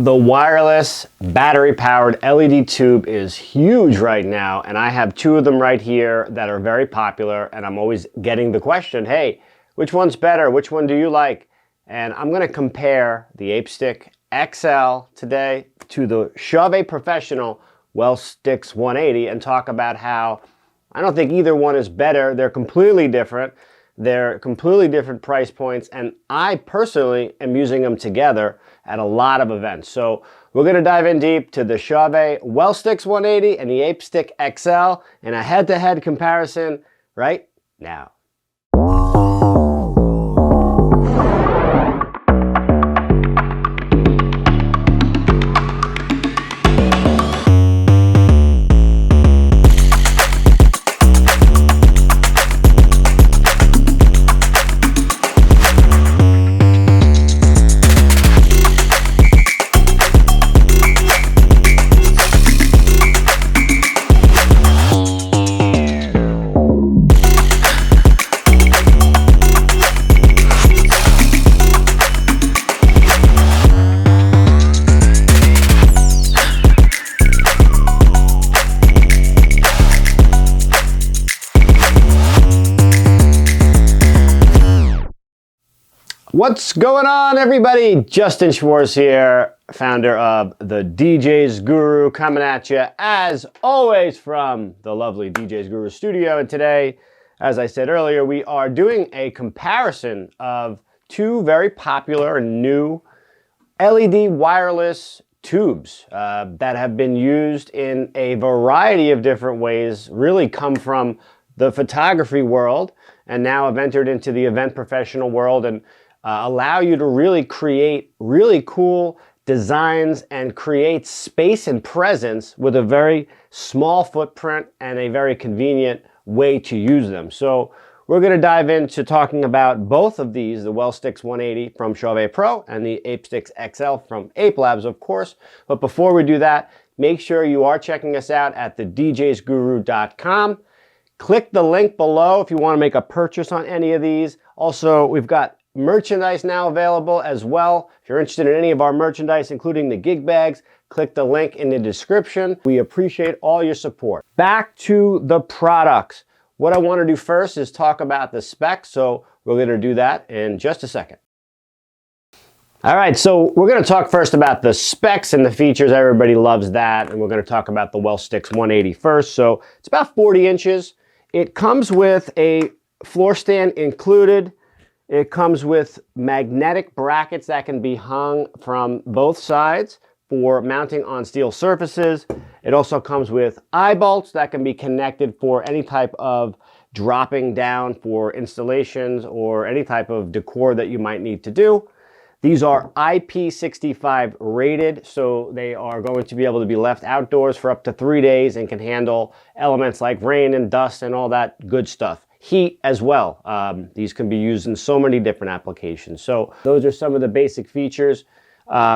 The wireless battery-powered LED tube is huge right now, and I have two of them right here that are very popular, and I'm always getting the question, hey, which one's better? Which one do you like? And I'm going to compare the Ape Stick XL today to the Chauvet Professional Well Stx 180 and talk about how I don't think either one is better. They're completely different. They're completely different price points, and I personally am using them together at a lot of events. So we're going to dive in deep to the Chauvet Well Stx 180 and the Ape Stick XL in a head-to-head comparison right now. What's going on, everybody? Justin Schwartz here, founder of the DJs Guru, coming at you as always from the lovely DJs Guru studio. And today, as I said earlier, we are doing a comparison of two very popular and new LED wireless tubes that have been used in a variety of different ways, really come from the photography world and now have entered into the event professional world and allow you to really create really cool designs and create space and presence with a very small footprint and a very convenient way to use them. So we're going to dive into talking about both of these, the Well Stx 180 from Chauvet Pro and the Ape Stick XL from Ape Labs, of course. But before we do that, make sure you are checking us out at the DJsGuru.com. Click the link below if you want to make a purchase on any of these. Also, we've got merchandise now available as well. If you're interested in any of our merchandise, including the gig bags, click the link in the description. We appreciate all your support. Back to the products. What I want to do first is talk about the specs, so we're going to do that in just a second. All right, so we're going to talk first about the specs and the features. Everybody loves that, and we're going to talk about the Well Stx 180 first. So it's about 40 inches. It comes with a floor stand included. It comes with magnetic brackets that can be hung from both sides for mounting on steel surfaces. It also comes with eye bolts that can be connected for any type of dropping down for installations or any type of decor that you might need to do. These are IP65 rated, so they are going to be able to be left outdoors for up to 3 days and can handle elements like rain and dust and all that good stuff. Heat as well. These can be used in so many different applications. So those are some of the basic features.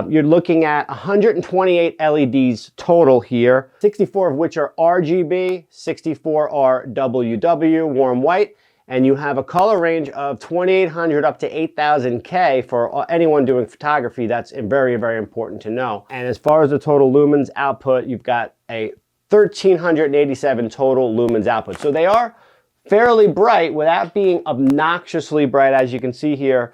You're looking at 128 LEDs total here, 64 of which are RGB, 64 are WW, warm white, and you have a color range of 2800 up to 8000K for anyone doing photography. That's very, very important to know. And as far as the total lumens output, you've got a 1387 total lumens output. So they are fairly bright without being obnoxiously bright. As you can see here,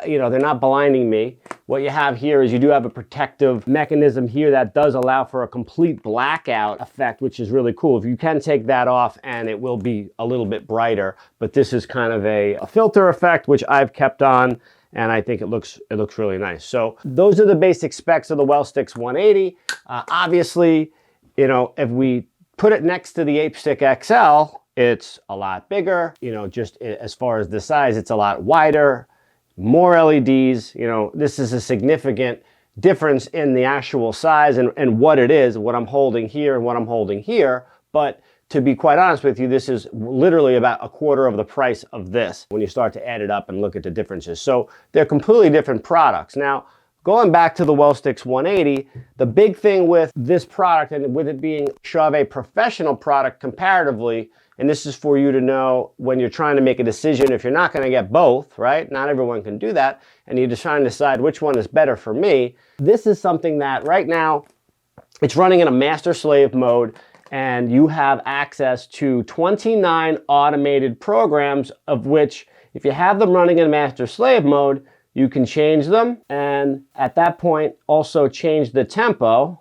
they're not blinding me. What you have here is you do have a protective mechanism here that does allow for a complete blackout effect, which is really cool. If you can take that off and it will be a little bit brighter, but this is kind of a filter effect, which I've kept on, and I think it looks really nice. So those are the basic specs of the Well Stx 180. Obviously, if we put it next to the Ape Stick XL, it's a lot bigger, just as far as the size, it's a lot wider, more LEDs. This is a significant difference in the actual size and what it is, what I'm holding here and what I'm holding here. But to be quite honest with you, this is literally about a quarter of the price of this when you start to add it up and look at the differences. So they're completely different products. Now, going back to the Well Stx 180, the big thing with this product, and with it being Chauvet Professional product comparatively, and this is for you to know when you're trying to make a decision if you're not going to get both, right? Not everyone can do that, and you're just trying to decide which one is better for me. This is something that right now, it's running in a master-slave mode, and you have access to 29 automated programs, of which, if you have them running in master-slave mode, you can change them, and at that point, also change the tempo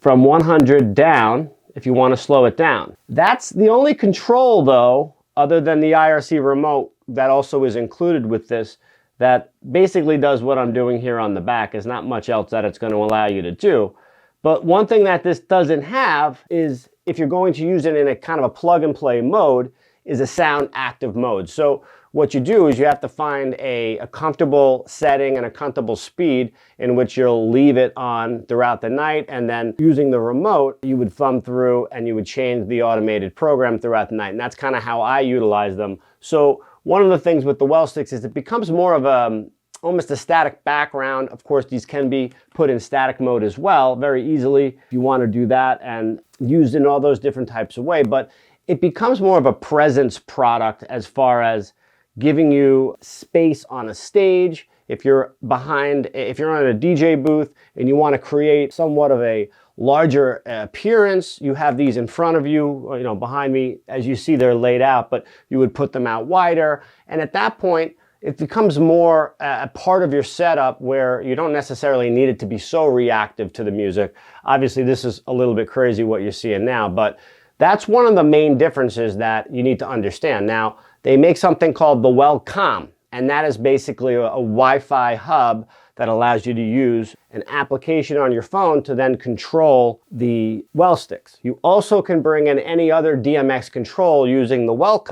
from 100 down if you want to slow it down. That's the only control, though, other than the IRC remote that also is included with this, that basically does what I'm doing here on the back. There's not much else that it's going to allow you to do. But one thing that this doesn't have is, if you're going to use it in a kind of a plug-and-play mode, is a sound active mode. So what you do is you have to find a comfortable setting and a comfortable speed in which you'll leave it on throughout the night, and then using the remote, you would thumb through and you would change the automated program throughout the night. And that's kind of how I utilize them. So one of the things with the Well Stx is it becomes more of almost a static background. Of course, these can be put in static mode as well, very easily, if you want to do that, and used in all those different types of ways. But it becomes more of a presence product as far as giving you space on a stage. If you're on a DJ booth and you want to create somewhat of a larger appearance, you have these in front of you, behind me. As you see, they're laid out, but you would put them out wider. And at that point, it becomes more a part of your setup where you don't necessarily need it to be so reactive to the music. Obviously, this is a little bit crazy what you're seeing now, but that's one of the main differences that you need to understand. Now, they make something called the Well, and that is basically a Wi-Fi hub that allows you to use an application on your phone to then control the Well Stx. You also can bring in any other DMX control using the Well.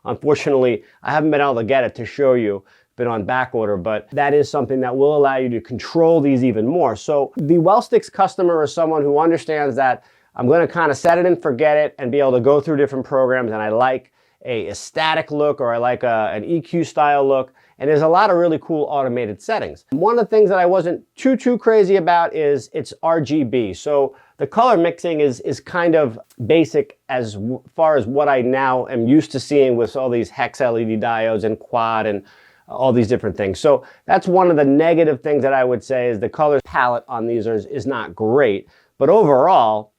Unfortunately, I haven't been able to get it to show you. Been on back order, but that is something that will allow you to control these even more. So the Well Stx customer is someone who understands that I'm going to kind of set it and forget it and be able to go through different programs, and I like a static look, or I like an EQ style look, and there's a lot of really cool automated settings. One of the things that I wasn't too crazy about is it's RGB. So the color mixing is kind of basic as far as what I now am used to seeing with all these hex LED diodes and quad and all these different things. So that's one of the negative things that I would say, is the color palette on these is not great. But overall,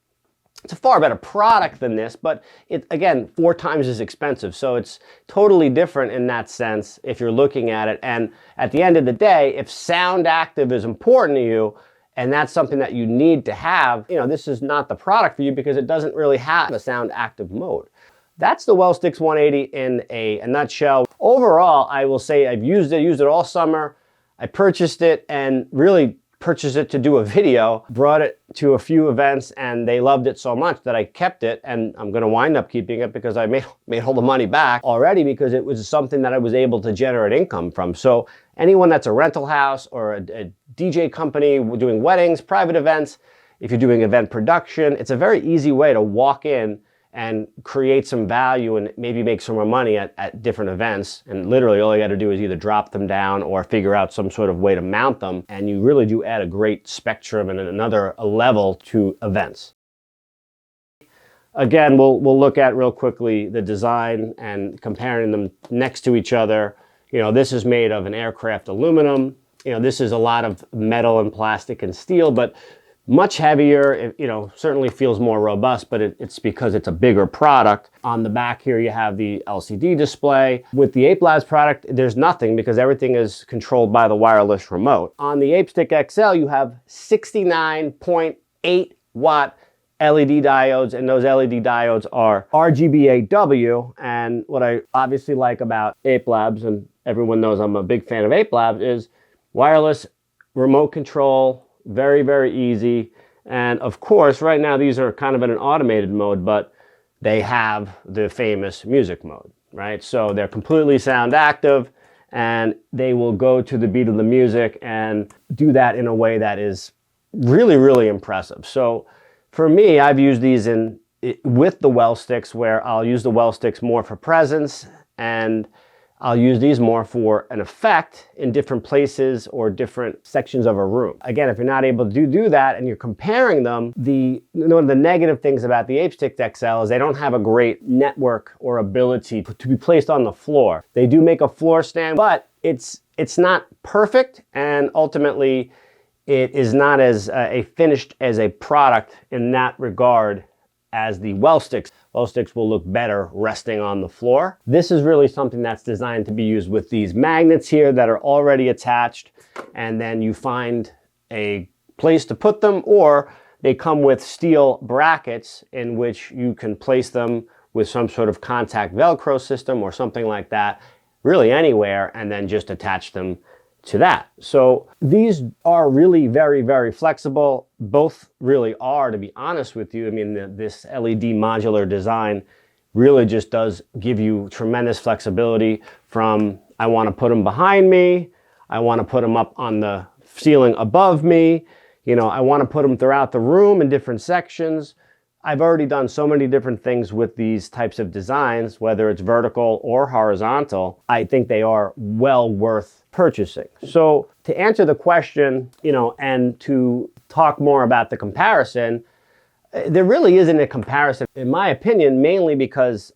it's a far better product than this, but it, again, 4 times as expensive. So it's totally different in that sense if you're looking at it. And at the end of the day, if sound active is important to you, and that's something that you need to have, this is not the product for you because it doesn't really have a sound active mode. That's the Well Stx 180 in a nutshell. Overall, I will say I've used it all summer. I purchased it and really purchased it to do a video, brought it to a few events, and they loved it so much that I kept it, and I'm going to wind up keeping it because I made all the money back already, because it was something that I was able to generate income from. So anyone that's a rental house or a DJ company doing weddings, private events, if you're doing event production, it's a very easy way to walk in and create some value and maybe make some more money at different events. And literally all you got to do is either drop them down or figure out some sort of way to mount them, and you really do add a great spectrum and another level to events. Again, we'll look at real quickly the design and comparing them next to each other. This is made of an aircraft aluminum. This is a lot of metal and plastic and steel, but much heavier. It, certainly feels more robust, but it's because it's a bigger product. On the back here, you have the LCD display. With the Ape Labs product, there's nothing because everything is controlled by the wireless remote. On the Ape Stick XL, you have 69.8 watt LED diodes, and those LED diodes are RGBAW. And what I obviously like about Ape Labs, and everyone knows I'm a big fan of Ape Labs, is wireless remote control. Very, very easy. And of course, right now these are kind of in an automated mode, but they have the famous music mode, right? So they're completely sound active, and they will go to the beat of the music and do that in a way that is really, really impressive. So for me, I've used these with the Well Stx, where I'll use the Well Stx more for presence, and I'll use these more for an effect in different places or different sections of a room. Again, if you're not able to do that and you're comparing them, one of the negative things about the Ape Stick XL is they don't have a great network or ability to be placed on the floor. They do make a floor stand, but it's not perfect, and ultimately it is not as finished as a product in that regard as the Well Sticks. Well Sticks will look better resting on the floor. This is really something that's designed to be used with these magnets here that are already attached, and then you find a place to put them, or they come with steel brackets in which you can place them with some sort of contact Velcro system or something like that, really anywhere, and then just attach them to that. So these are really very, very flexible. Both really are, to be honest with you. I mean, this LED modular design really just does give you tremendous flexibility from, I want to put them behind me, I want to put them up on the ceiling above me, you know, I want to put them throughout the room in different sections. I've already done so many different things with these types of designs, whether it's vertical or horizontal. I think they are well worth purchasing. So to answer the question, you know, and to talk more about the comparison, there really isn't a comparison, in my opinion, mainly because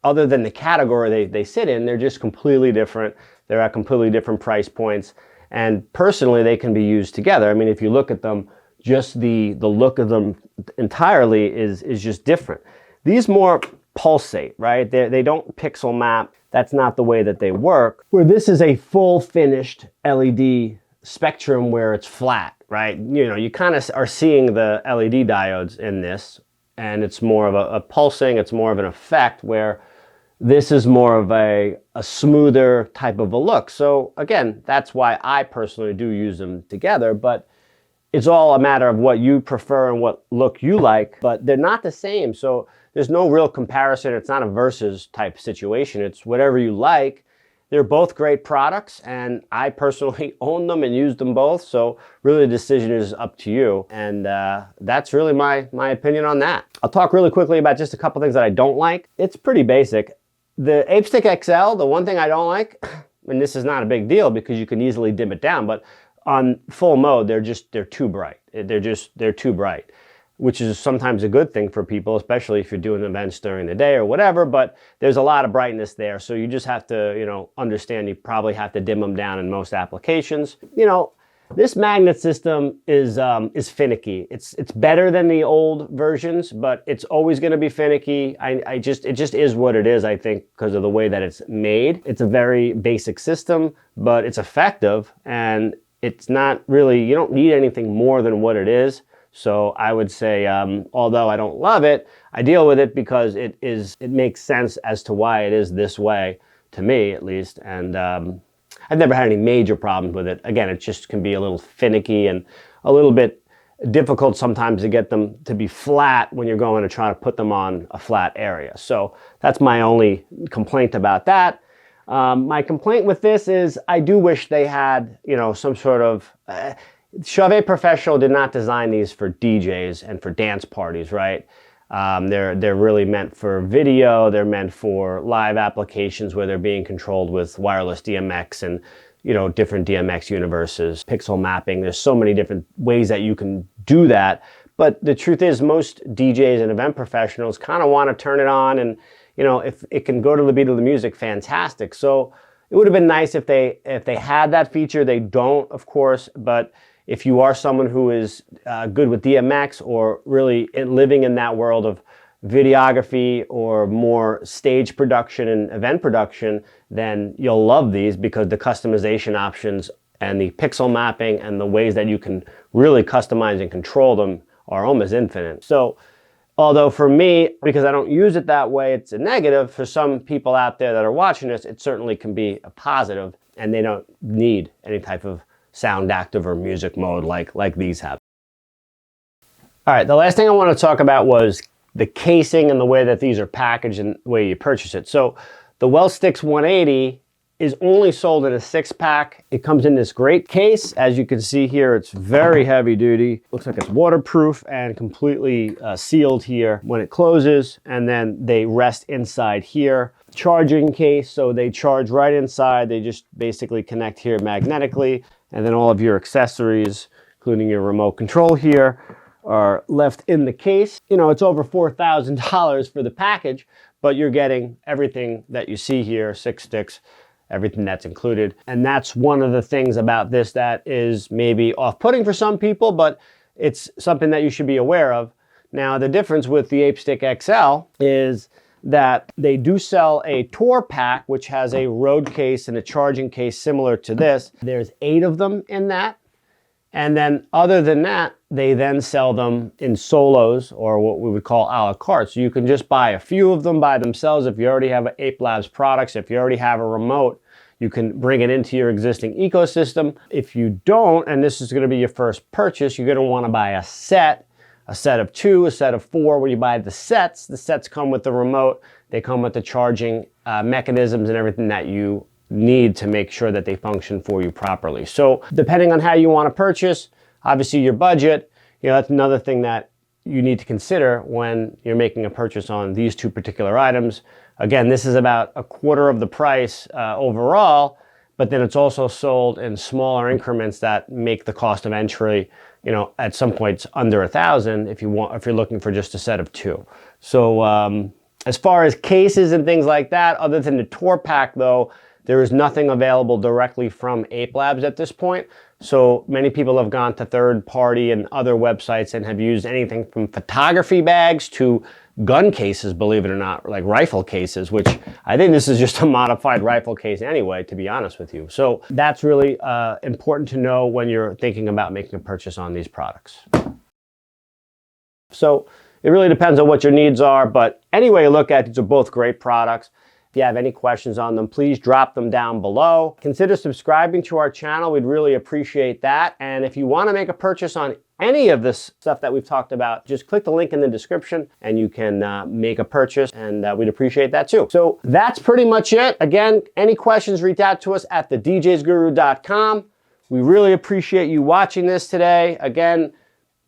other than the category they sit in, they're just completely different. They're at completely different price points. And personally, they can be used together. I mean, if you look at them, just the look of them entirely is just different. These more pulsate, right? They don't pixel map. That's not the way that they work. Where this is a full finished LED spectrum where it's flat, right? You know, you kind of are seeing the LED diodes in this, and it's more of a pulsing, it's more of an effect, where this is more of a smoother type of a look. So again, that's why I personally do use them together, but it's all a matter of what you prefer and what look you like, but they're not the same. So there's no real comparison. It's not a versus type situation. It's whatever you like. They're both great products, and I personally own them and use them both. So really the decision is up to you. And that's really my opinion on that. I'll talk really quickly about just a couple things that I don't like. It's pretty basic. The Ape Stick XL, the one thing I don't like, and this is not a big deal because you can easily dim it down, but on full mode, they're too bright. They're too bright, which is sometimes a good thing for people, especially if you're doing events during the day or whatever, but there's a lot of brightness there. So you just have to, you know, understand you probably have to dim them down in most applications. You know, this magnet system is finicky. It's better than the old versions, but it's always going to be finicky. It just is what it is, I think, because of the way that it's made. It's a very basic system, but it's effective, and it's not really, you don't need anything more than what it is. So I would say, although I don't love it, I deal with it because it makes sense as to why it is this way, to me at least. And I've never had any major problems with it. Again, it just can be a little finicky and a little bit difficult sometimes to get them to be flat when you're going to try to put them on a flat area. So that's my only complaint about that. My complaint with this is I do wish they had, you know, some sort of... Chauvet Professional did not design these for DJs and for dance parties, right? They're really meant for video. They're meant for live applications where they're being controlled with wireless DMX and, you know, different DMX universes, pixel mapping. There's so many different ways that you can do that. But the truth is, most DJs and event professionals kind of want to turn it on, and, you know, if it can go to the beat of the music, fantastic. So it would have been nice if they had that feature. They don't, of course, but if you are someone who is good with DMX or really living in that world of videography or more stage production and event production, then you'll love these because the customization options and the pixel mapping and the ways that you can really customize and control them are almost infinite. So although for me, because I don't use it that way, it's a negative, for some people out there that are watching this, it certainly can be a positive, and they don't need any type of sound active or music mode like these have. All right, the last thing I want to talk about was the casing and the way that these are packaged and the way you purchase it. So the Well Stx 180 is only sold in a 6-pack. It comes in this great case. As you can see here, it's very heavy duty. Looks like it's waterproof and completely sealed here when it closes, and then they rest inside here. charging case, so they charge right inside. They just basically connect here magnetically, and then all of your accessories, including your remote control here, are left in the case. You know, it's over $4,000 for the package, but you're getting everything that you see here, 6 sticks, everything that's included. And that's one of the things about this that is maybe off-putting for some people, but it's something that you should be aware of. Now, the difference with the Ape Stick XL is that they do sell a tour pack, which has a road case and a charging case similar to this. There's 8 of them in that. And then other than that, they then sell them in solos, or what we would call a la carte. So you can just buy a few of them by themselves. If you already have an Ape Labs products, if you already have a remote, you can bring it into your existing ecosystem. If you don't, and this is going to be your first purchase, you're going to want to buy a set of 2, a set of 4. When you buy the sets come with the remote. They come with the charging mechanisms and everything that you need to make sure that they function for you properly. So depending on how you want to purchase, obviously your budget, you know, that's another thing that you need to consider when you're making a purchase on these 2 particular items. Again, this is about a quarter of the price overall, but then it's also sold in smaller increments that make the cost of entry, you know, at some points under $1,000 if you're looking for just a set of 2. So as far as cases and things like that, other than the tour pack though, there is nothing available directly from Ape Labs at this point. So many people have gone to third party and other websites and have used anything from photography bags to gun cases, believe it or not, like rifle cases, which I think this is just a modified rifle case anyway, to be honest with you. So that's really important to know when you're thinking about making a purchase on these products. So it really depends on what your needs are, but anyway, look at, these are both great products. If you have any questions on them, please drop them down below. Consider subscribing to our channel. We'd really appreciate that. And if you want to make a purchase on any of this stuff that we've talked about, just click the link in the description and you can make a purchase, and we'd appreciate that too. So that's pretty much it. Again, any questions, reach out to us at thedjsguru.com. We really appreciate you watching this today. Again,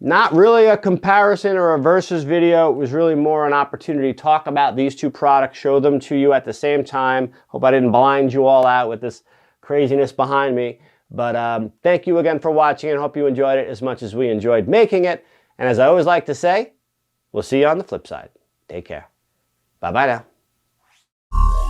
not really a comparison or a versus video. It was really more an opportunity to talk about these 2 products, show them to you at the same time. Hope I didn't blind you all out with this craziness behind me. But thank you again for watching, and hope you enjoyed it as much as we enjoyed making it. And as I always like to say, we'll see you on the flip side. Take care. Bye-bye now.